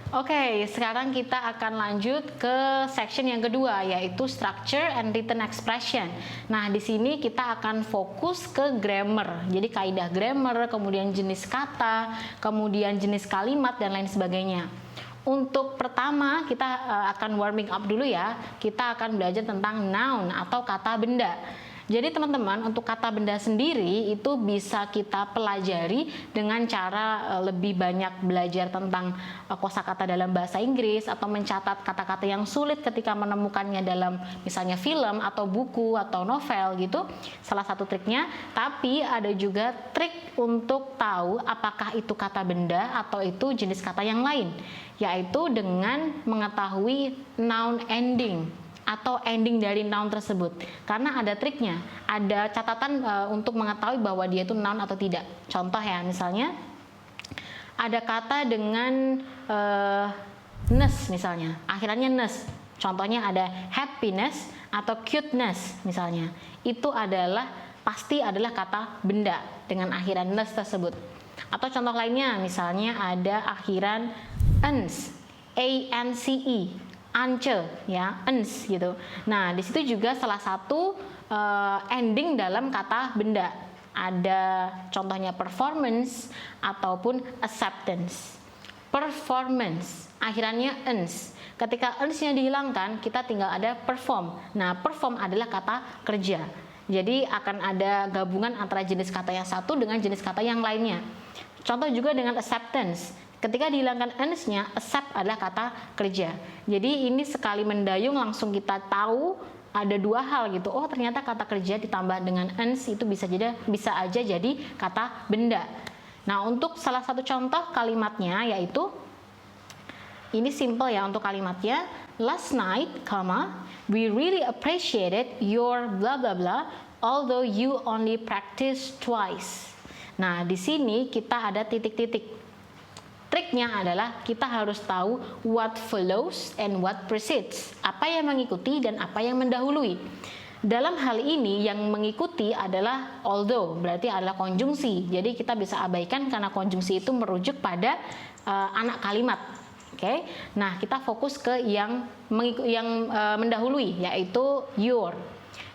Oke, sekarang kita akan lanjut ke section yang kedua, yaitu structure and written expression. Nah, di sini kita akan fokus ke grammar. Jadi kaidah grammar, kemudian jenis kata, kemudian jenis kalimat dan lain sebagainya. Untuk pertama kita akan warming up dulu ya. Kita akan belajar tentang noun atau kata benda. Jadi teman-teman, untuk kata benda sendiri itu bisa kita pelajari dengan cara lebih banyak belajar tentang kosakata dalam bahasa Inggris atau mencatat kata-kata yang sulit ketika menemukannya dalam misalnya film atau buku atau novel gitu. Salah satu triknya, tapi ada juga trik untuk tahu apakah itu kata benda atau itu jenis kata yang lain, yaitu dengan mengetahui noun ending atau ending dari noun tersebut. Karena ada triknya, ada catatan untuk mengetahui bahwa dia itu noun atau tidak. Contoh ya, misalnya ada kata dengan ness misalnya, akhirannya ness. Contohnya ada happiness atau cuteness misalnya. Itu pasti adalah kata benda dengan akhiran ness tersebut. Atau contoh lainnya, misalnya ada akhiran ance, ance, ance ya, ance gitu. Nah, di situ juga salah satu ending dalam kata benda. Ada contohnya performance ataupun acceptance. Performance, akhirannya ance. Ketika ance-nya dihilangkan, kita tinggal ada perform. Nah, perform adalah kata kerja. Jadi akan ada gabungan antara jenis kata yang satu dengan jenis kata yang lainnya. Contoh juga dengan acceptance. Ketika dihilangkan ance-nya, accept adalah kata kerja. Jadi ini sekali mendayung langsung kita tahu ada dua hal gitu. Oh, ternyata kata kerja ditambah dengan ance itu bisa aja jadi kata benda. Nah, untuk salah satu contoh kalimatnya yaitu ini simple ya untuk kalimatnya. Last night, we really appreciated your blah blah blah, although you only practice twice. Nah, di sini kita ada titik-titik. Triknya adalah kita harus tahu what follows and what precedes. Apa yang mengikuti dan apa yang mendahului. Dalam hal ini yang mengikuti adalah although, berarti adalah konjungsi. Jadi kita bisa abaikan karena konjungsi itu merujuk pada anak kalimat. Oke. Nah, kita fokus ke yang mendahului, yaitu your.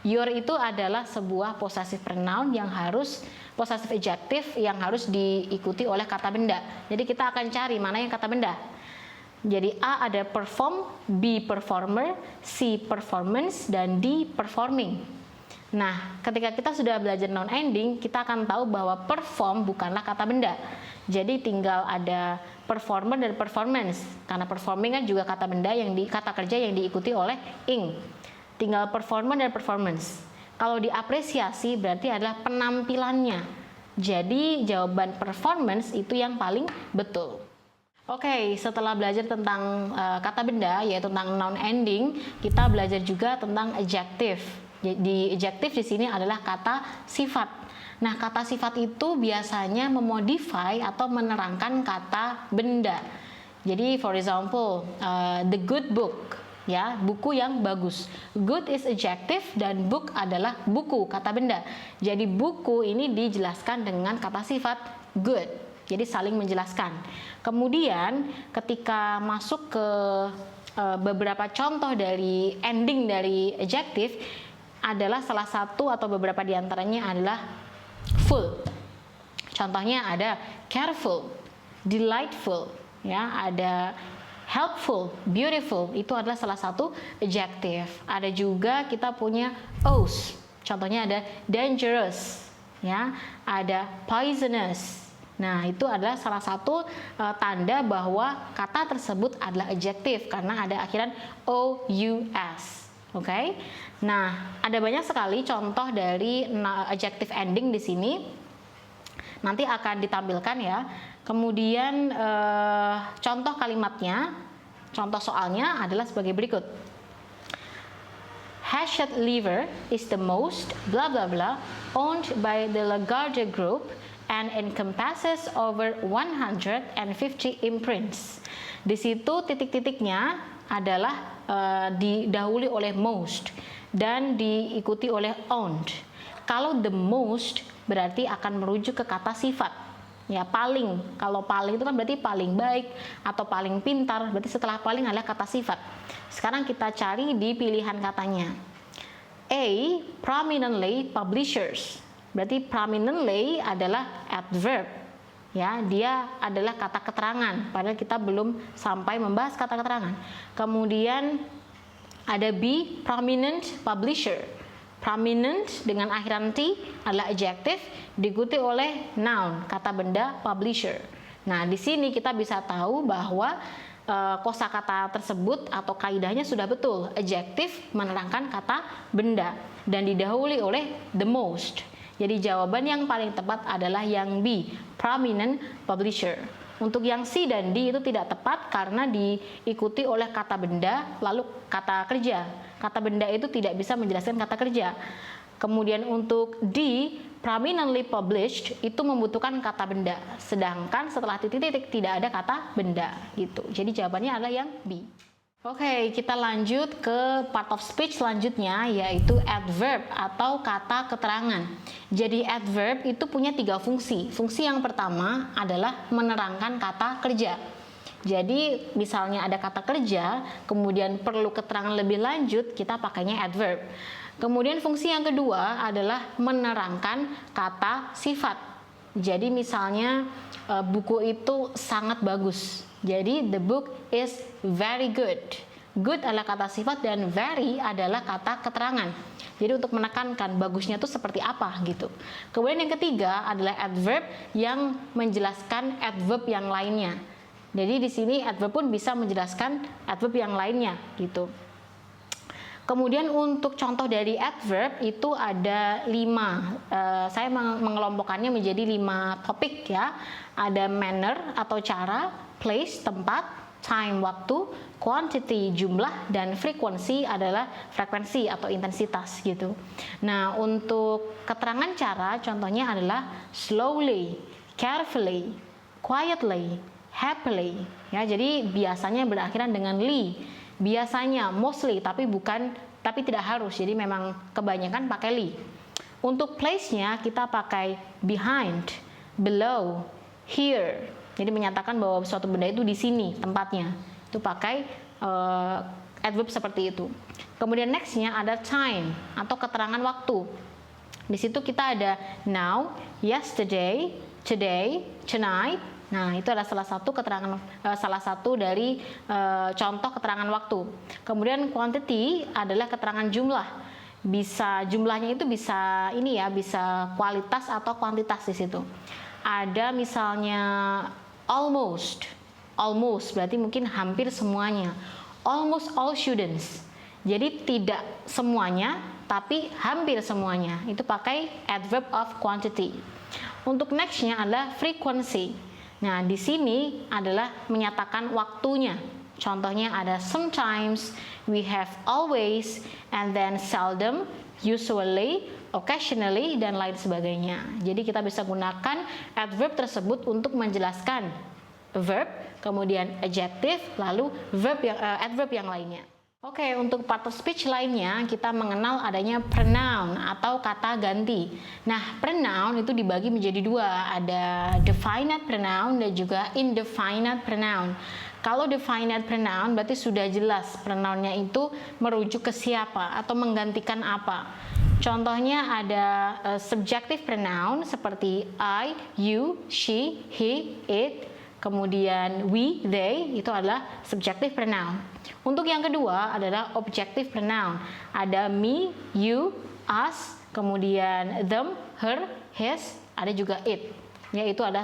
Your itu adalah sebuah possessive pronoun yang harus possessive adjective yang harus diikuti oleh kata benda. Jadi kita akan cari mana yang kata benda. Jadi A ada perform, B performer, C performance, dan D performing. Nah, ketika kita sudah belajar noun ending, kita akan tahu bahwa perform bukanlah kata benda. Jadi tinggal ada performer dan performance. Karena performing kan juga kata benda kata kerja yang diikuti oleh ing. Tinggal performer dan performance. Kalau diapresiasi berarti adalah penampilannya. Jadi jawaban performance itu yang paling betul. Oke, setelah belajar tentang kata benda yaitu tentang noun ending, kita belajar juga tentang adjective. Di adjective di sini adalah kata sifat. Nah, kata sifat itu biasanya memodify atau menerangkan kata benda. Jadi for example, the good book. Ya, buku yang bagus. Good is adjective dan book adalah buku, kata benda. Jadi buku ini dijelaskan dengan kata sifat good. Jadi saling menjelaskan. Kemudian ketika masuk ke beberapa contoh dari ending dari adjective adalah salah satu atau beberapa diantaranya adalah full. Contohnya ada careful, delightful, ya, ada helpful, beautiful, itu adalah salah satu adjective. Ada juga kita punya os. Contohnya ada dangerous, ya, ada poisonous. Nah, itu adalah salah satu tanda bahwa kata tersebut adalah adjective karena ada akhiran ous. Oke. Nah, ada banyak sekali contoh dari adjective ending di sini. Nanti akan ditampilkan ya. Kemudian contoh kalimatnya, contoh soalnya adalah sebagai berikut. Hachette Livre is the most blah blah blah owned by the Lagarde Group and encompasses over 150 imprints. Di situ titik-titiknya adalah didahului oleh most dan diikuti oleh owned. Kalau the most berarti akan merujuk ke kata sifat. Ya, paling. Kalau paling itu kan berarti paling baik atau paling pintar. Berarti setelah paling adalah kata sifat. Sekarang kita cari di pilihan katanya. A, prominently publishers. Berarti prominently adalah adverb. Ya, dia adalah kata keterangan. Padahal kita belum sampai membahas kata keterangan. Kemudian ada B, prominent publisher. Prominent dengan akhiran T adalah adjective, diikuti oleh noun, kata benda publisher. Nah, di sini kita bisa tahu bahwa kosakata tersebut atau kaidahnya sudah betul. Adjective menerangkan kata benda dan didahului oleh the most. Jadi jawaban yang paling tepat adalah yang B, prominent publisher. Untuk yang C dan D itu tidak tepat karena diikuti oleh kata benda lalu kata kerja. Kata benda itu tidak bisa menjelaskan kata kerja. Kemudian untuk D, prominently published itu membutuhkan kata benda. Sedangkan setelah titik-titik tidak ada kata benda gitu. Jadi jawabannya adalah yang B. Oke, kita lanjut ke part of speech selanjutnya, yaitu adverb atau kata keterangan. Jadi adverb itu punya 3 fungsi. Fungsi yang pertama adalah menerangkan kata kerja. Jadi misalnya ada kata kerja, kemudian perlu keterangan lebih lanjut, kita pakainya adverb. Kemudian fungsi yang kedua adalah menerangkan kata sifat. Jadi misalnya buku itu sangat bagus. Jadi the book is very good. Good adalah kata sifat dan very adalah kata keterangan. Jadi untuk menekankan bagusnya itu seperti apa gitu. Kemudian yang ketiga adalah adverb yang menjelaskan adverb yang lainnya. Jadi di sini adverb pun bisa menjelaskan adverb yang lainnya gitu. Kemudian untuk contoh dari adverb itu ada 5. Saya mengelompokkannya menjadi 5 topik ya. Ada manner atau cara, place tempat, time waktu, quantity jumlah, dan frequency adalah frekuensi atau intensitas gitu. Nah, untuk keterangan cara contohnya adalah slowly, carefully, quietly, happily. Ya, jadi biasanya berakhiran dengan ly. Biasanya mostly tapi tidak harus. Jadi memang kebanyakan pakai ly. Untuk place-nya kita pakai behind, below, here. Jadi menyatakan bahwa suatu benda itu di sini tempatnya. Itu pakai adverb seperti itu. Kemudian next-nya ada time atau keterangan waktu. Di situ kita ada now, yesterday, today, tonight. Nah, itu adalah salah satu dari contoh keterangan waktu. Kemudian quantity adalah keterangan jumlah. Jumlahnya itu bisa bisa kualitas atau kuantitas di situ. Ada misalnya almost berarti mungkin hampir semuanya. Almost all students. Jadi tidak semuanya, tapi hampir semuanya. Itu pakai adverb of quantity. Untuk next-nya adalah frequency. Nah, di sini adalah menyatakan waktunya. Contohnya ada sometimes, we have always, and then seldom, usually, occasionally, dan lain sebagainya. Jadi kita bisa gunakan adverb tersebut untuk menjelaskan verb, kemudian adjective, lalu adverb yang lainnya. Oke, untuk part of speech lainnya kita mengenal adanya pronoun atau kata ganti. Nah, pronoun itu dibagi menjadi 2, ada definite pronoun dan juga indefinite pronoun. Kalau definite pronoun berarti sudah jelas pronounnya itu merujuk ke siapa atau menggantikan apa. Contohnya ada subjective pronoun seperti I, you, she, he, it. Kemudian we, they, itu adalah subjective pronoun. Untuk yang kedua adalah objective pronoun. Ada me, you, us, kemudian them, her, his, ada juga it. Ya, itu ada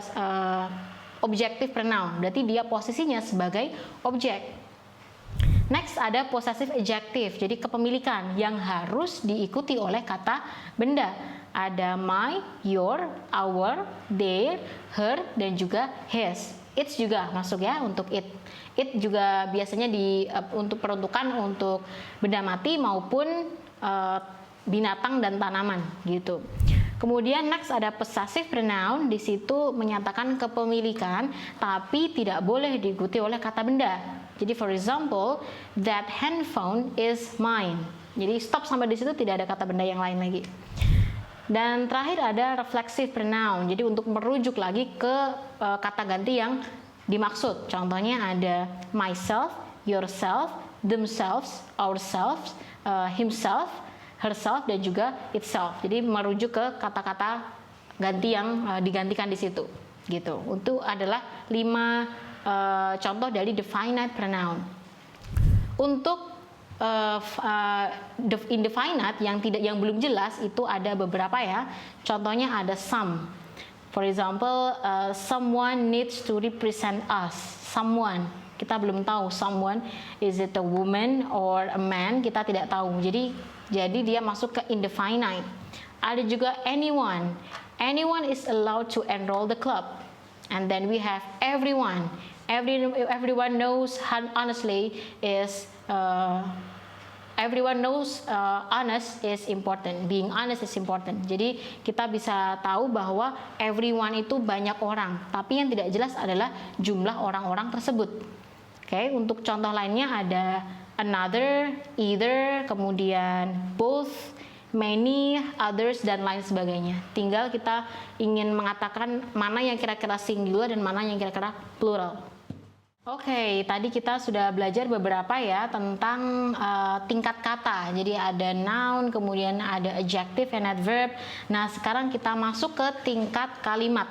objective pronoun. Berarti dia posisinya sebagai objek. Next ada possessive adjective. Jadi kepemilikan yang harus diikuti oleh kata benda. Ada my, your, our, their, her, dan juga his. It juga masuk ya untuk it. It juga biasanya untuk peruntukan untuk benda mati maupun binatang dan tanaman gitu. Kemudian next ada possessive pronoun. Di situ menyatakan kepemilikan tapi tidak boleh diikuti oleh kata benda. Jadi for example, that handphone is mine. Jadi stop sampai di situ, tidak ada kata benda yang lain lagi. Dan terakhir ada reflexive pronoun. Jadi untuk merujuk lagi ke kata ganti yang dimaksud. Contohnya ada myself, yourself, themselves, ourselves, himself, herself, dan juga itself. Jadi merujuk ke kata-kata ganti yang digantikan di situ. Gitu. Untuk adalah 5 contoh dari definite pronoun. Untuk indefinite yang belum jelas itu ada beberapa ya. Contohnya ada some. For example, someone needs to represent us. Someone, kita belum tahu someone, is it a woman or a man, kita tidak tahu. Jadi dia masuk ke indefinite. Ada juga anyone. Anyone is allowed to enroll the club. And then we have everyone. Everyone knows honestly is everyone knows honest is important. Being honest is important. Jadi kita bisa tahu bahwa everyone itu banyak orang, tapi yang tidak jelas adalah jumlah orang-orang tersebut. Oke, untuk contoh lainnya ada another, either, kemudian both, many, others, dan lain sebagainya. Tinggal kita ingin mengatakan mana yang kira-kira singular dan mana yang kira-kira plural. Oke, tadi kita sudah belajar beberapa ya tentang tingkat kata. Jadi ada noun, kemudian ada adjective and adverb. Nah, sekarang kita masuk ke tingkat kalimat.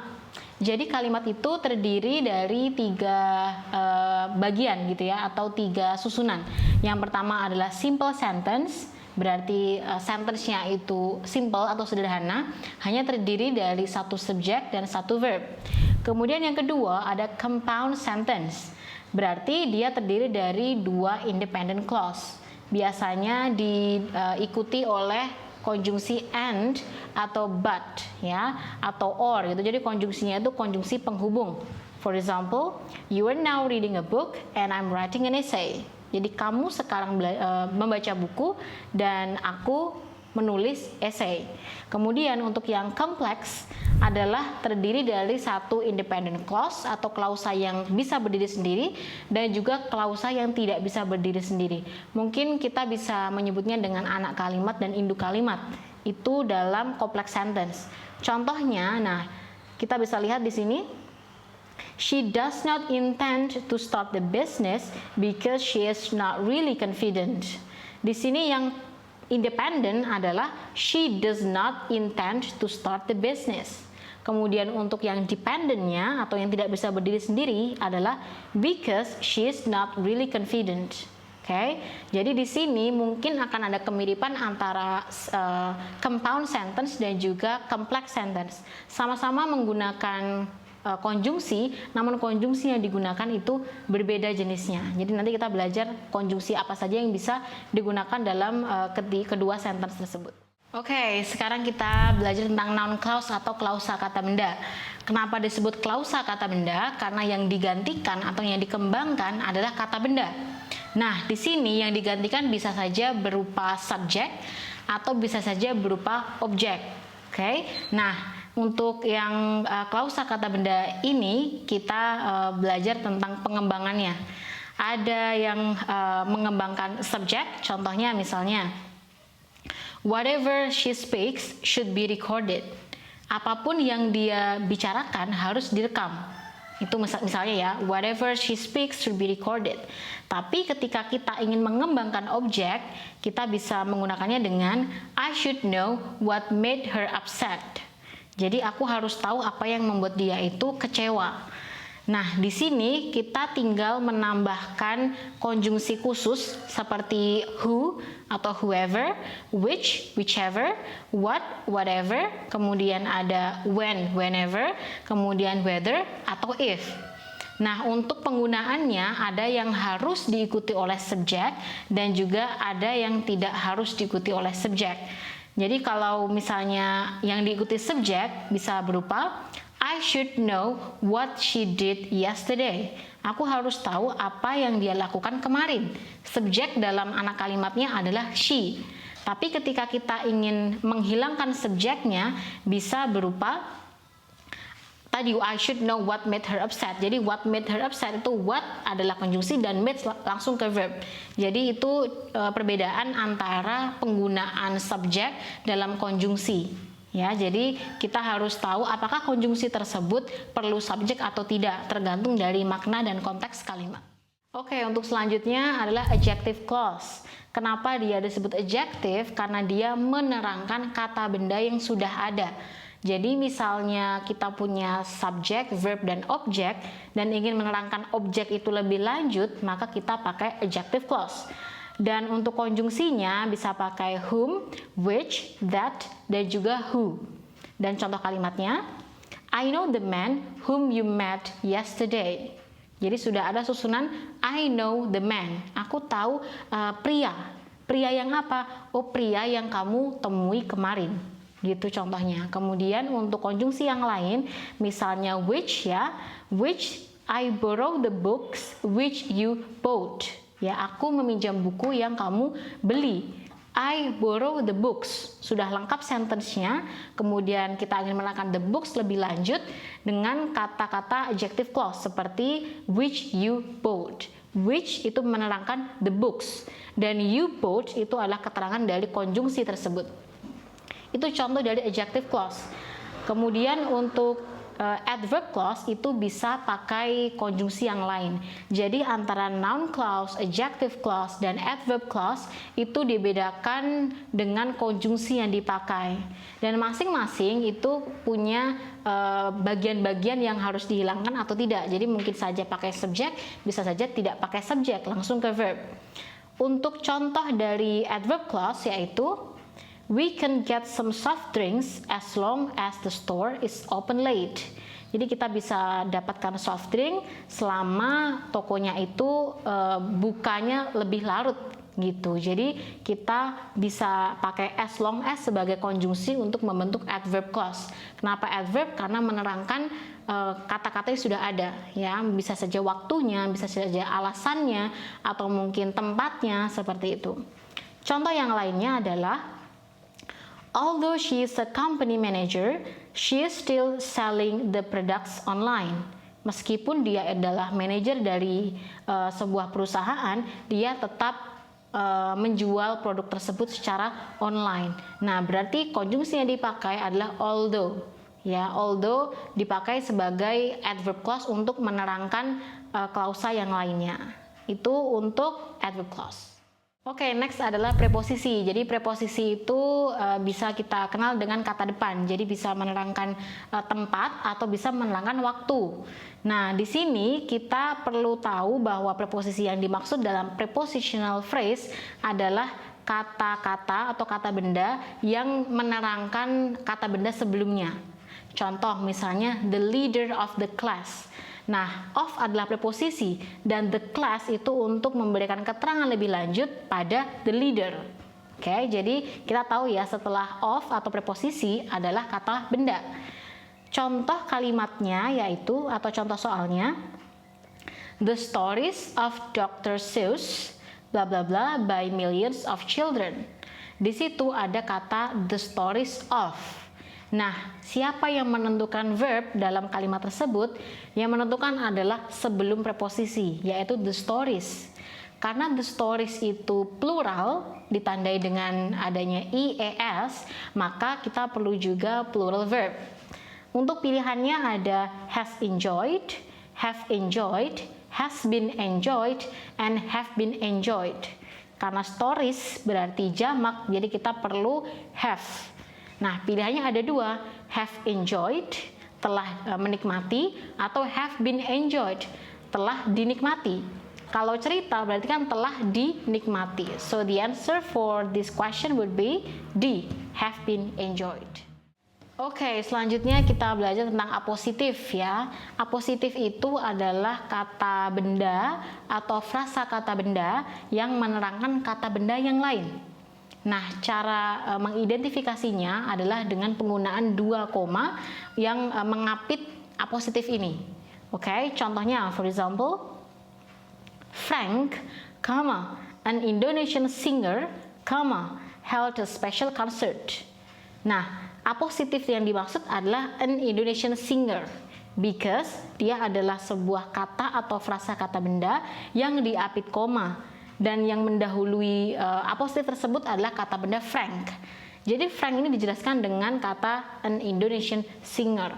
Jadi kalimat itu terdiri dari 3 bagian gitu ya, atau 3 susunan. Yang pertama adalah simple sentence, berarti sentence-nya itu simple atau sederhana, hanya terdiri dari 1 subjek dan 1 verb. Kemudian yang kedua ada compound sentence. Berarti dia terdiri dari 2 independent clause. Biasanya diikuti oleh konjungsi and atau but ya, atau or gitu. Jadi konjungsinya itu konjungsi penghubung. For example, you are now reading a book and I'm writing an essay. Jadi kamu sekarang membaca buku dan aku menulis essay. Kemudian untuk yang kompleks adalah terdiri dari 1 independent clause atau klausa yang bisa berdiri sendiri dan juga klausa yang tidak bisa berdiri sendiri. Mungkin kita bisa menyebutnya dengan anak kalimat dan induk kalimat. Itu dalam complex sentence. Contohnya, nah, kita bisa lihat di sini. She does not intend to start the business because she is not really confident. Di sini yang independent adalah she does not intend to start the business. Kemudian untuk yang dependentnya atau yang tidak bisa berdiri sendiri adalah because she is not really confident. Oke, jadi di sini mungkin akan ada kemiripan antara compound sentence dan juga complex sentence. Sama-sama menggunakan konjungsi, namun konjungsi yang digunakan itu berbeda jenisnya. Jadi nanti kita belajar konjungsi apa saja yang bisa digunakan dalam kedua sentence tersebut. Oke, sekarang kita belajar tentang noun clause atau klausa kata benda. Kenapa disebut klausa kata benda? Karena yang digantikan atau yang dikembangkan adalah kata benda. Nah, di sini yang digantikan bisa saja berupa subjek atau bisa saja berupa objek. Oke, nah untuk yang klausa kata benda ini kita belajar tentang pengembangannya. Ada yang mengembangkan subjek, contohnya misalnya whatever she speaks should be recorded. Apapun yang dia bicarakan harus direkam. Itu misalnya ya, whatever she speaks should be recorded. Tapi ketika kita ingin mengembangkan objek, kita bisa menggunakannya dengan I should know what made her upset. Jadi aku harus tahu apa yang membuat dia itu kecewa. Nah, di sini kita tinggal menambahkan konjungsi khusus seperti who atau whoever, which, whichever, what, whatever, kemudian ada when, whenever, kemudian whether atau if. Nah, untuk penggunaannya ada yang harus diikuti oleh subjek dan juga ada yang tidak harus diikuti oleh subjek. Jadi kalau misalnya yang diikuti subjek bisa berupa I should know what she did yesterday. Aku harus tahu apa yang dia lakukan kemarin. Subjek dalam anak kalimatnya adalah she. Tapi ketika kita ingin menghilangkan subjeknya bisa berupa tadi I should know what made her upset. Jadi what made her upset itu what adalah konjungsi dan made langsung ke verb. Jadi itu perbedaan antara penggunaan subjek dalam konjungsi. Ya, jadi kita harus tahu apakah konjungsi tersebut perlu subjek atau tidak, tergantung dari makna dan konteks kalimat. Oke, untuk selanjutnya adalah adjective clause. Kenapa dia disebut adjective? Karena dia menerangkan kata benda yang sudah ada. Jadi misalnya kita punya subjek, verb, dan objek, dan ingin menerangkan objek itu lebih lanjut, maka kita pakai adjective clause. Dan untuk konjungsinya bisa pakai whom, which, that, dan juga who. Dan contoh kalimatnya, I know the man whom you met yesterday. Jadi sudah ada susunan I know the man. Aku tahu pria. Pria yang apa? Oh, pria yang kamu temui kemarin. Gitu contohnya. Kemudian untuk konjungsi yang lain, misalnya which ya, which I borrow the books which you bought. Ya, aku meminjam buku yang kamu beli. I borrow the books. Sudah lengkap sentence-nya. Kemudian kita ingin menerangkan the books lebih lanjut dengan kata-kata adjective clause seperti which you bought. Which itu menerangkan the books. Dan you bought itu adalah keterangan dari konjungsi tersebut. Itu contoh dari adjective clause. Kemudian untuk adverb clause itu bisa pakai konjungsi yang lain. Jadi antara noun clause, adjective clause, dan adverb clause itu dibedakan dengan konjungsi yang dipakai. Dan masing-masing itu punya bagian-bagian yang harus dihilangkan atau tidak. Jadi mungkin saja pakai subjek, bisa saja tidak pakai subjek, langsung ke verb. Untuk contoh dari adverb clause yaitu we can get some soft drinks as long as the store is open late. Jadi kita bisa dapatkan soft drink selama tokonya itu bukanya lebih larut gitu. Jadi kita bisa pakai as long as sebagai konjungsi untuk membentuk adverb clause. Kenapa adverb? Karena menerangkan kata-kata yang sudah ada, ya, bisa saja waktunya, bisa saja alasannya, atau mungkin tempatnya, seperti itu. Contoh yang lainnya adalah although she is a company manager, she is still selling the products online. Meskipun dia adalah manajer dari sebuah perusahaan, dia tetap menjual produk tersebut secara online. Nah, berarti konjungsi yang dipakai adalah although. Ya, although dipakai sebagai adverb clause untuk menerangkan klausa yang lainnya. Itu untuk adverb clause. Oke, next adalah preposisi. Jadi preposisi itu bisa kita kenal dengan kata depan. Jadi bisa menerangkan tempat atau bisa menerangkan waktu. Nah, di sini kita perlu tahu bahwa preposisi yang dimaksud dalam prepositional phrase adalah kata-kata atau kata benda yang menerangkan kata benda sebelumnya. Contoh misalnya the leader of the class. Nah, of adalah preposisi dan the class itu untuk memberikan keterangan lebih lanjut pada the leader. Oke, jadi kita tahu ya setelah of atau preposisi adalah kata benda. Contoh kalimatnya yaitu atau contoh soalnya the stories of Dr. Seuss bla bla bla by millions of children. Di situ ada kata the stories of. Nah, siapa yang menentukan verb dalam kalimat tersebut? Yang menentukan adalah sebelum preposisi, yaitu the stories. Karena the stories itu plural, ditandai dengan adanya IES, maka kita perlu juga plural verb. Untuk pilihannya ada has enjoyed, has been enjoyed, and have been enjoyed. Karena stories berarti jamak, jadi kita perlu have. Nah, pilihannya ada dua, have enjoyed, telah menikmati, atau have been enjoyed, telah dinikmati. Kalau cerita berarti kan telah dinikmati. So the answer for this question would be D, have been enjoyed. Oke, selanjutnya kita belajar tentang apositif ya. Apositif itu adalah kata benda atau frasa kata benda yang menerangkan kata benda yang lain. Nah, cara mengidentifikasinya adalah dengan penggunaan dua koma yang mengapit apositif ini. Oke, contohnya, for example, Frank, an Indonesian singer, held a special concert. Nah, apositif yang dimaksud adalah an Indonesian singer because dia adalah sebuah kata atau frasa kata benda yang diapit koma. Dan yang mendahului apositif tersebut adalah kata benda Frank. Jadi Frank ini dijelaskan dengan kata an Indonesian singer.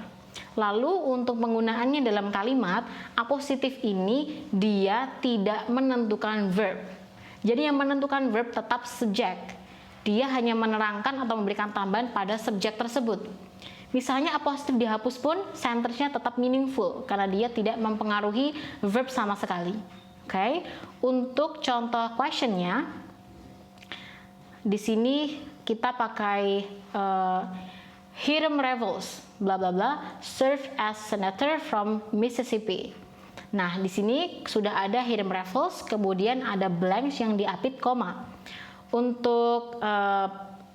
Lalu untuk penggunaannya dalam kalimat, apositif ini dia tidak menentukan verb. Jadi yang menentukan verb tetap subjek. Dia hanya menerangkan atau memberikan tambahan pada subjek tersebut. Misalnya apositif dihapus pun sentence-nya tetap meaningful karena dia tidak mempengaruhi verb sama sekali. Oke. Untuk contoh question-nya, di sini kita pakai Hiram Revels, bla bla bla, served as senator from Mississippi. Nah, di sini sudah ada Hiram Revels, kemudian ada blanks yang diapit koma. Untuk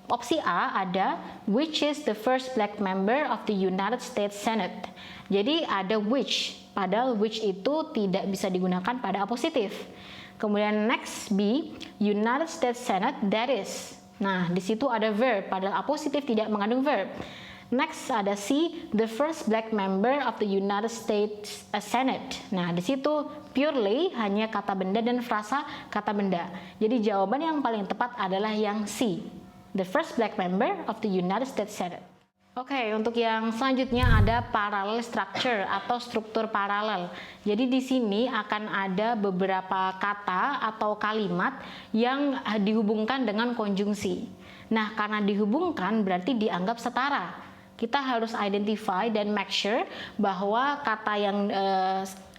opsi A ada which is the first black member of the United States Senate. Jadi ada which, padahal which itu tidak bisa digunakan pada apositif. Kemudian next B, United States Senate, that is. Nah, di situ ada verb, padahal apositif tidak mengandung verb. Next ada C, the first black member of the United States Senate. Nah, di situ purely hanya kata benda dan frasa kata benda. Jadi jawaban yang paling tepat adalah yang C, the first black member of the United States Senate. Oke, untuk yang selanjutnya ada parallel structure atau struktur paralel. Jadi di sini akan ada beberapa kata atau kalimat yang dihubungkan dengan konjungsi. Nah, karena dihubungkan berarti dianggap setara. Kita harus identify dan make sure bahwa kata yang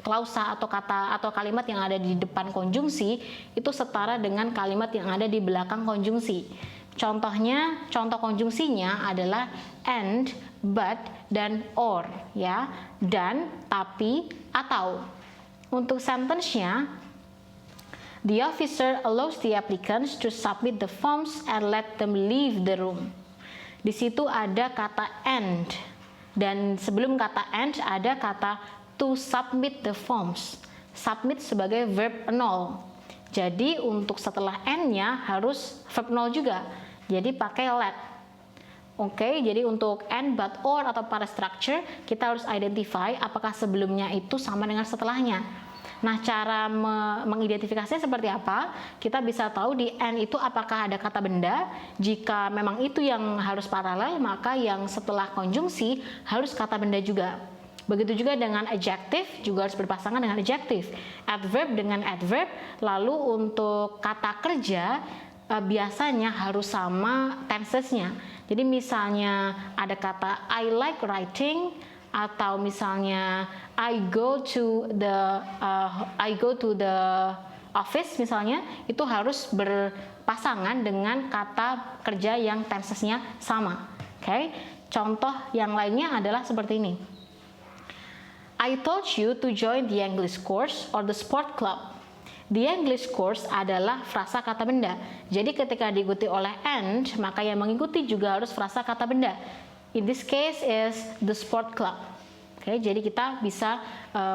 klausa atau kalimat yang ada di depan konjungsi itu setara dengan kalimat yang ada di belakang konjungsi. Contohnya, contoh konjungsinya adalah and, but, dan or, ya, dan, tapi, atau. Untuk sentence-nya, the officer allows the applicants to submit the forms and let them leave the room. Di situ ada kata and, dan sebelum kata and ada kata to submit the forms. Submit sebagai verb 0. Jadi untuk setelah and-nya harus verb 0 juga. Jadi pakai let. Oke, jadi untuk and, but, or atau para structure kita harus identify apakah sebelumnya itu sama dengan setelahnya. Nah, cara mengidentifikasinya seperti apa? Kita bisa tahu di and itu apakah ada kata benda. Jika memang itu yang harus paralel, maka yang setelah konjungsi harus kata benda juga. Begitu juga dengan adjective, juga harus berpasangan dengan adjective. Adverb dengan adverb. Lalu untuk kata kerja, biasanya harus sama tensesnya. Jadi misalnya ada kata I like writing, atau misalnya I go to the office misalnya, itu harus berpasangan dengan kata kerja yang tensesnya sama. Oke. Contoh yang lainnya adalah seperti ini. I told you to join the English course or the sport club. The English course adalah frasa kata benda. Jadi ketika diikuti oleh and, maka yang mengikuti juga harus frasa kata benda. In this case is the sport club. Oke, jadi kita bisa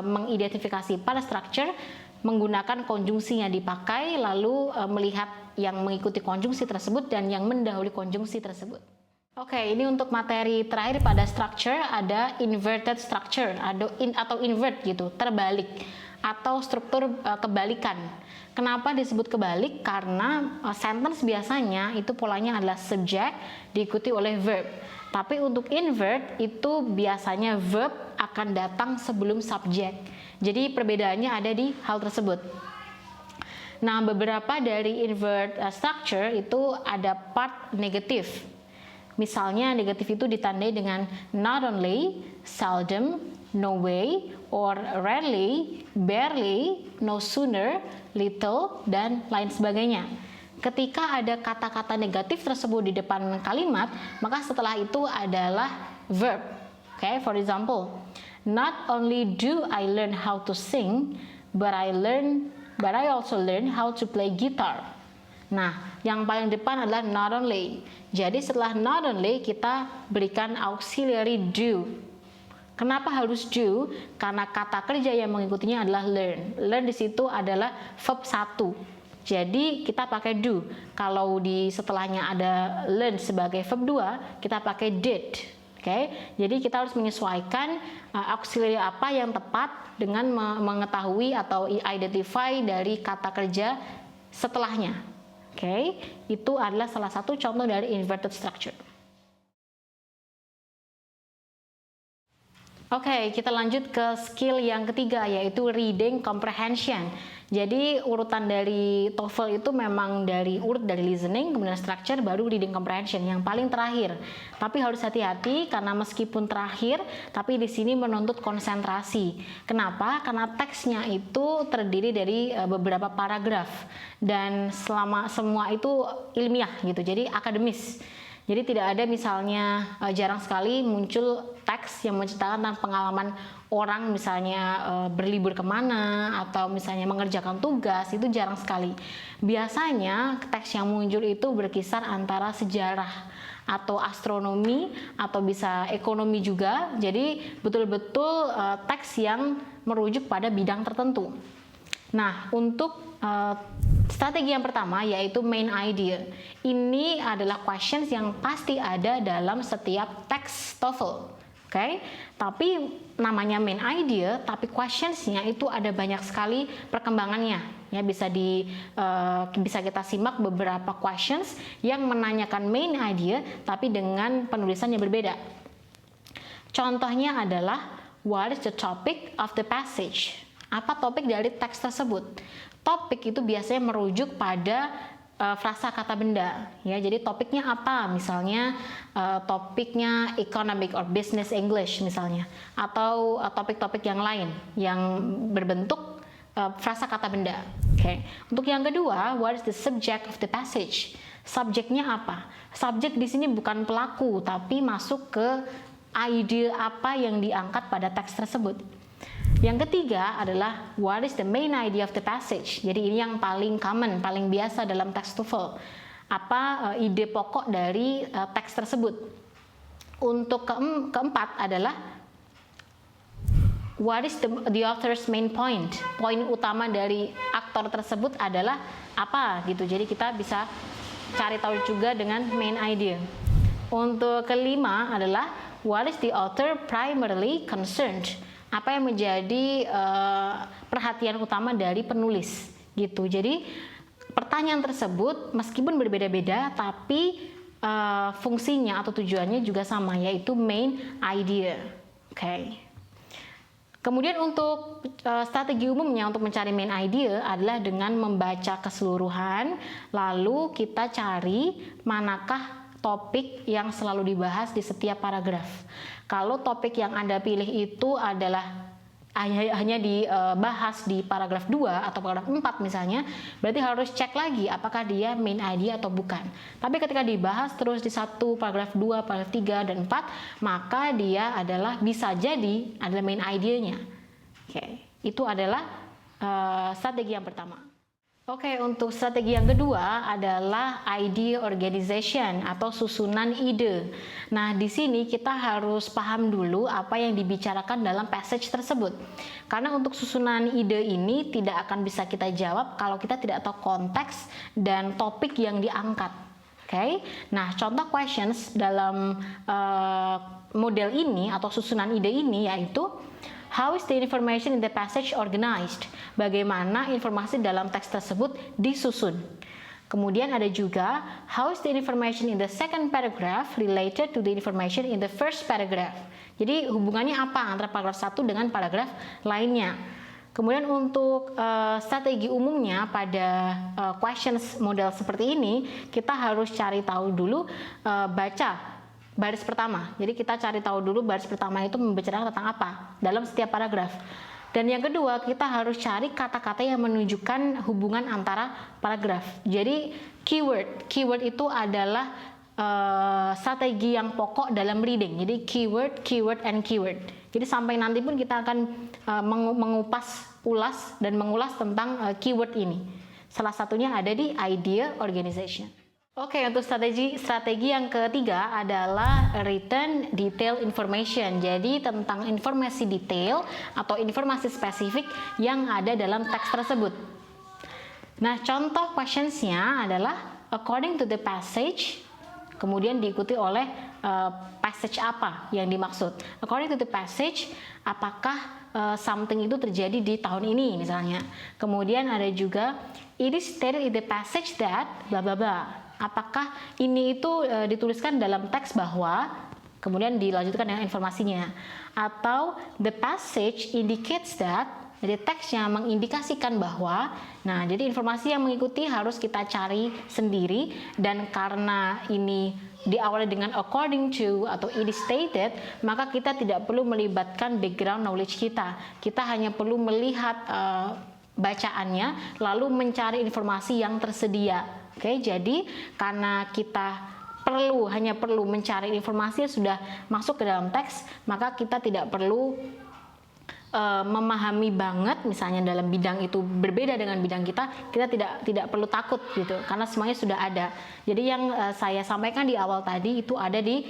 mengidentifikasi pada structure menggunakan konjungsi yang dipakai, lalu melihat yang mengikuti konjungsi tersebut dan yang mendahului konjungsi tersebut. Oke, ini untuk materi terakhir pada structure ada inverted structure atau invert gitu, terbalik. Atau struktur kebalikan. Kenapa disebut kebalik? Karena sentence biasanya itu polanya adalah subject diikuti oleh verb. Tapi untuk invert itu biasanya verb akan datang sebelum subject. Jadi perbedaannya ada di hal tersebut. Nah, beberapa dari invert structure itu ada part negatif. Misalnya negatif itu ditandai dengan not only, seldom, no way, or rarely, barely, no sooner, little, dan lain sebagainya. Ketika ada kata-kata negatif tersebut di depan kalimat, maka setelah itu adalah verb. Okay, for example, not only do I learn how to sing, but I also learn how to play guitar. Nah, yang paling depan adalah not only. Jadi setelah not only kita berikan auxiliary do. Kenapa harus do? Karena kata kerja yang mengikutinya adalah learn. Learn di situ adalah verb 1. Jadi kita pakai do. Kalau di setelahnya ada learn sebagai verb 2, kita pakai did. Oke. Jadi kita harus menyesuaikan auxiliary apa yang tepat dengan mengetahui atau identify dari kata kerja setelahnya. Oke, itu adalah salah satu contoh dari inverted structure. Oke, kita lanjut ke skill yang ketiga, yaitu reading comprehension. Jadi urutan dari TOEFL itu memang urut dari listening, kemudian structure, baru reading comprehension yang paling terakhir. Tapi harus hati-hati karena meskipun terakhir, tapi di sini menuntut konsentrasi. Kenapa? Karena teksnya itu terdiri dari beberapa paragraf dan semua itu ilmiah gitu, jadi akademis. Jadi tidak ada misalnya jarang sekali muncul teks yang menceritakan tentang pengalaman orang misalnya berlibur kemana atau misalnya mengerjakan tugas, itu jarang sekali. Biasanya teks yang muncul itu berkisar antara sejarah atau astronomi atau bisa ekonomi juga. Jadi betul-betul teks yang merujuk pada bidang tertentu. Nah, untuk strategi yang pertama yaitu main idea. Ini adalah questions yang pasti ada dalam setiap teks TOEFL. Oke, tapi namanya main idea, tapi questionsnya itu ada banyak sekali perkembangannya. Ya, bisa kita simak beberapa questions yang menanyakan main idea, tapi dengan penulisan yang berbeda. Contohnya adalah what is the topic of the passage? Apa topik dari teks tersebut? Topik itu biasanya merujuk pada frasa kata benda, ya. Jadi topiknya apa? Misalnya topiknya economic or business English misalnya, atau topik-topik yang lain yang berbentuk frasa kata benda. Oke. Untuk yang kedua, what is the subject of the passage? Subjeknya apa? Subjek di sini bukan pelaku, tapi masuk ke ide apa yang diangkat pada teks tersebut. Yang ketiga adalah what is the main idea of the passage. Jadi ini yang paling common, paling biasa dalam teks TOEFL. Apa ide pokok dari teks tersebut. Untuk keempat adalah what is the author's main point. Poin utama dari aktor tersebut adalah apa gitu. Jadi kita bisa cari tahu juga dengan main idea. Untuk kelima adalah what is the author primarily concerned. Apa yang menjadi perhatian utama dari penulis gitu. Jadi pertanyaan tersebut meskipun berbeda-beda, tapi fungsinya atau tujuannya juga sama, yaitu main idea. Oke. Kemudian untuk strategi umumnya untuk mencari main idea adalah dengan membaca keseluruhan, lalu kita cari manakah topik yang selalu dibahas di setiap paragraf. Kalau topik yang Anda pilih itu adalah hanya dibahas di paragraf 2 atau paragraf 4 misalnya, berarti harus cek lagi apakah dia main idea atau bukan. Tapi ketika dibahas terus di 1, paragraf 2, paragraf 3, dan 4, maka dia adalah bisa jadi adalah main idenya. Oke, itu adalah strategi yang pertama. Oke, untuk strategi yang kedua adalah idea organization atau susunan ide. Nah, di sini kita harus paham dulu apa yang dibicarakan dalam passage tersebut. Karena untuk susunan ide ini tidak akan bisa kita jawab kalau kita tidak tahu konteks dan topik yang diangkat. Oke. Nah, contoh questions dalam model ini atau susunan ide ini yaitu how is the information in the passage organized? Bagaimana informasi dalam teks tersebut disusun? Kemudian ada juga how is the information in the second paragraph related to the information in the first paragraph? Jadi hubungannya apa antara paragraf 1 dengan paragraf lainnya? Kemudian untuk strategi umumnya pada questions model seperti ini, kita harus cari tahu dulu baca baris pertama. Jadi kita cari tahu dulu baris pertama itu membicarakan tentang apa dalam setiap paragraf. Dan yang kedua, kita harus cari kata-kata yang menunjukkan hubungan antara paragraf. Jadi keyword itu adalah strategi yang pokok dalam reading. Jadi keyword, and keyword. Jadi sampai nanti pun kita akan ulas tentang keyword ini. Salah satunya ada di idea organization. Oke, untuk strategi yang ketiga adalah written detail information. Jadi tentang informasi detail atau informasi spesifik yang ada dalam teks tersebut. Nah, contoh questionsnya adalah according to the passage, kemudian diikuti oleh passage apa yang dimaksud. According to the passage, apakah something itu terjadi di tahun ini misalnya. Kemudian ada juga it is stated in the passage that bla bla bla. Apakah ini itu dituliskan dalam teks bahwa, kemudian dilanjutkan dengan informasinya, atau the passage indicates that, jadi teksnya mengindikasikan bahwa. Nah, jadi informasi yang mengikuti harus kita cari sendiri, dan karena ini diawali dengan according to atau it is stated, maka kita tidak perlu melibatkan background knowledge kita. Kita hanya perlu melihat bacaannya lalu mencari informasi yang tersedia. Oke, jadi karena kita hanya perlu mencari informasi yang sudah masuk ke dalam teks, maka kita tidak perlu memahami banget, misalnya dalam bidang itu berbeda dengan bidang kita tidak perlu takut gitu, karena semuanya sudah ada. Jadi yang saya sampaikan di awal tadi itu ada di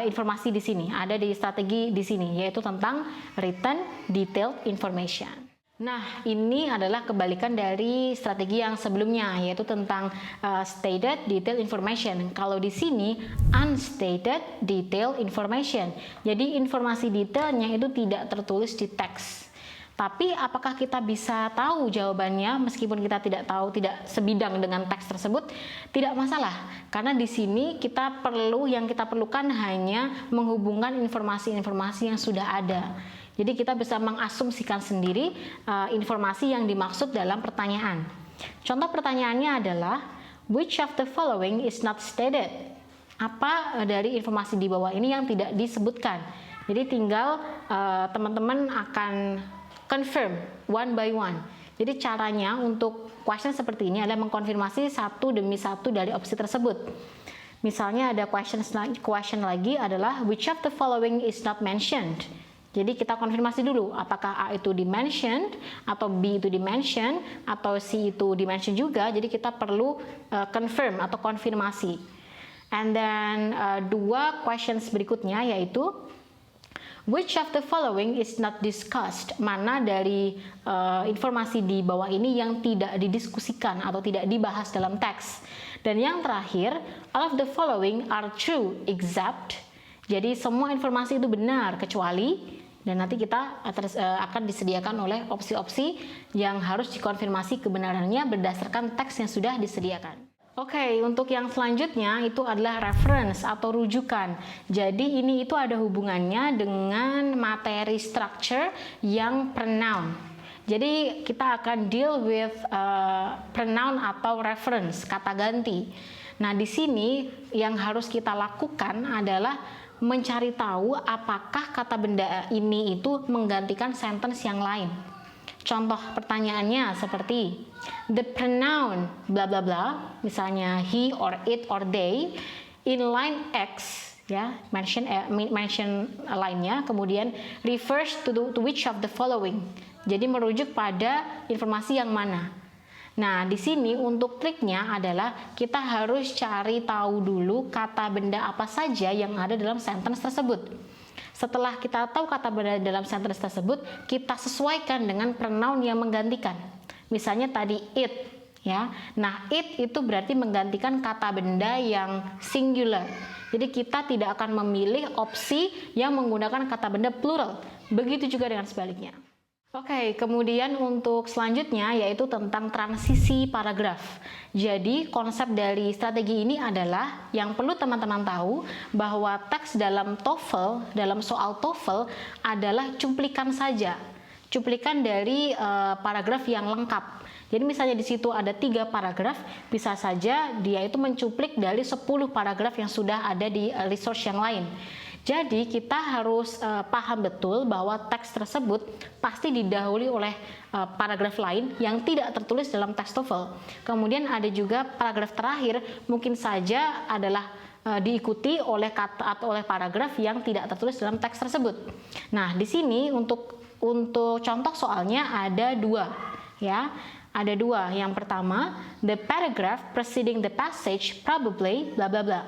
informasi di sini, ada di strategi di sini, yaitu tentang written detailed information. Nah, ini adalah kebalikan dari strategi yang sebelumnya, yaitu tentang stated detailed information. Kalau di sini unstated detailed information. Jadi informasi detailnya itu tidak tertulis di teks. Tapi apakah kita bisa tahu jawabannya meskipun kita tidak tahu, tidak sebidang dengan teks tersebut? Tidak masalah, karena di sini kita perlukan hanya menghubungkan informasi-informasi yang sudah ada. Jadi kita bisa mengasumsikan sendiri informasi yang dimaksud dalam pertanyaan. Contoh pertanyaannya adalah, which of the following is not stated? Apa dari informasi di bawah ini yang tidak disebutkan? Jadi tinggal teman-teman akan confirm one by one. Jadi caranya untuk question seperti ini adalah mengkonfirmasi satu demi satu dari opsi tersebut. Misalnya ada question lagi adalah, which of the following is not mentioned? Jadi kita konfirmasi dulu, apakah A itu di-mentioned, atau B itu di-mention, atau C itu di-mention juga. Jadi kita perlu confirm atau konfirmasi. And then dua questions berikutnya yaitu, which of the following is not discussed? Mana dari informasi di bawah ini yang tidak didiskusikan atau tidak dibahas dalam teks? Dan yang terakhir, all of the following are true except. Jadi semua informasi itu benar kecuali, dan nanti kita akan disediakan oleh opsi-opsi yang harus dikonfirmasi kebenarannya berdasarkan teks yang sudah disediakan. Oke, untuk yang selanjutnya itu adalah reference atau rujukan. Jadi ini itu ada hubungannya dengan materi structure yang pronoun. Jadi kita akan deal with pronoun atau reference, kata ganti. Nah, di sini yang harus kita lakukan adalah mencari tahu apakah kata benda ini itu menggantikan sentence yang lain. Contoh pertanyaannya seperti, the pronoun bla bla bla, misalnya he or it or they, in line X, ya, mention lainnya, kemudian refers to which of the following. Jadi merujuk pada informasi yang mana. Nah, di sini untuk triknya adalah kita harus cari tahu dulu kata benda apa saja yang ada dalam sentence tersebut. Setelah kita tahu kata benda dalam sentence tersebut, kita sesuaikan dengan pronoun yang menggantikan. Misalnya tadi it, ya. Nah, it itu berarti menggantikan kata benda yang singular. Jadi kita tidak akan memilih opsi yang menggunakan kata benda plural. Begitu juga dengan sebaliknya. Oke, kemudian untuk selanjutnya yaitu tentang transisi paragraf. Jadi konsep dari strategi ini adalah yang perlu teman-teman tahu bahwa teks dalam TOEFL, dalam soal TOEFL adalah cuplikan saja. Cuplikan dari paragraf yang lengkap. Jadi misalnya di situ ada 3 paragraf, bisa saja dia itu mencuplik dari 10 paragraf yang sudah ada di resource yang lain. Jadi kita harus paham betul bahwa teks tersebut pasti didahului oleh paragraf lain yang tidak tertulis dalam teks TOEFL. Kemudian ada juga paragraf terakhir mungkin saja adalah diikuti oleh kata atau oleh paragraf yang tidak tertulis dalam teks tersebut. Nah, di sini untuk contoh soalnya ada 2, ya. Ada 2. Yang pertama, the paragraph preceding the passage probably bla bla bla.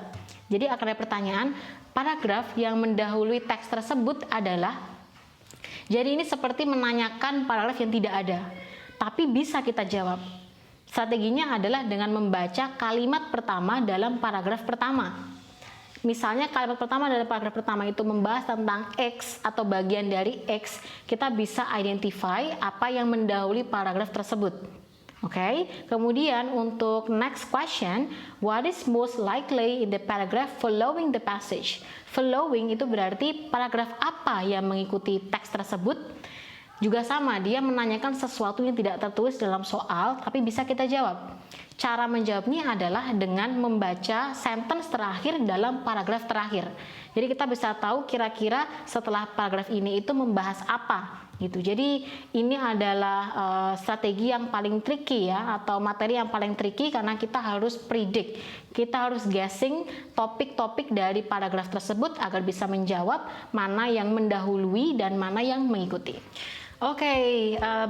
Jadi akan ada pertanyaan, paragraf yang mendahului teks tersebut adalah. Jadi ini seperti menanyakan paragraf yang tidak ada, tapi bisa kita jawab. Strateginya adalah dengan membaca kalimat pertama dalam paragraf pertama. Misalnya kalimat pertama dari paragraf pertama itu membahas tentang X atau bagian dari X, kita bisa identify apa yang mendahului paragraf tersebut. Oke, kemudian untuk next question, what is most likely in the paragraph following the passage? Following itu berarti paragraf apa yang mengikuti teks tersebut. Juga sama, dia menanyakan sesuatu yang tidak tertulis dalam soal, tapi bisa kita jawab. Cara menjawabnya adalah dengan membaca sentence terakhir dalam paragraf terakhir. Jadi kita bisa tahu kira-kira setelah paragraf ini itu membahas apa gitu. Jadi ini adalah strategi yang paling tricky ya, atau materi yang paling tricky karena kita harus predict. Kita harus guessing topik-topik dari paragraf tersebut agar bisa menjawab mana yang mendahului dan mana yang mengikuti. Oke,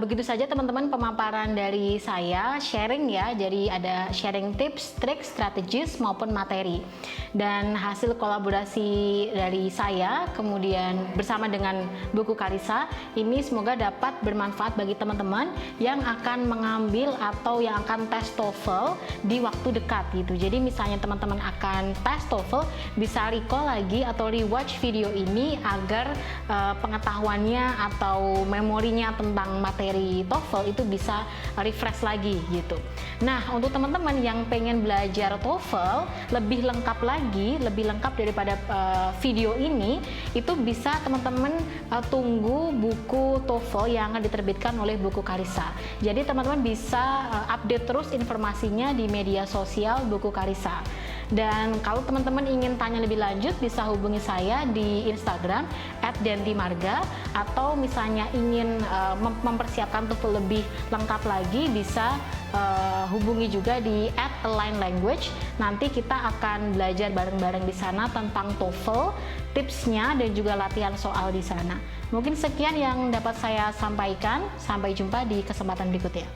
begitu saja teman-teman pemaparan dari saya, sharing ya. Jadi ada sharing tips, trik, strategis maupun materi. Dan hasil kolaborasi dari saya, kemudian bersama dengan buku Karissa, ini semoga dapat bermanfaat bagi teman-teman yang akan mengambil atau yang akan tes TOEFL di waktu dekat gitu. Jadi misalnya teman-teman akan tes TOEFL, bisa recall lagi atau rewatch video ini agar pengetahuannya atau memorinya tentang materi TOEFL itu bisa refresh lagi gitu. Nah, untuk teman-teman yang pengen belajar TOEFL lebih lengkap lagi, lebih lengkap daripada video ini, itu bisa teman-teman tunggu buku TOEFL yang akan diterbitkan oleh buku Karissa. Jadi teman-teman bisa update terus informasinya di media sosial buku Karissa. Dan kalau teman-teman ingin tanya lebih lanjut, bisa hubungi saya di Instagram @dentimarga, atau misalnya ingin mempersiapkan TOEFL lebih lengkap lagi, bisa hubungi juga di @alignlanguage. Nanti kita akan belajar bareng-bareng di sana tentang TOEFL, tipsnya dan juga latihan soal di sana. Mungkin sekian yang dapat saya sampaikan. Sampai jumpa di kesempatan berikutnya.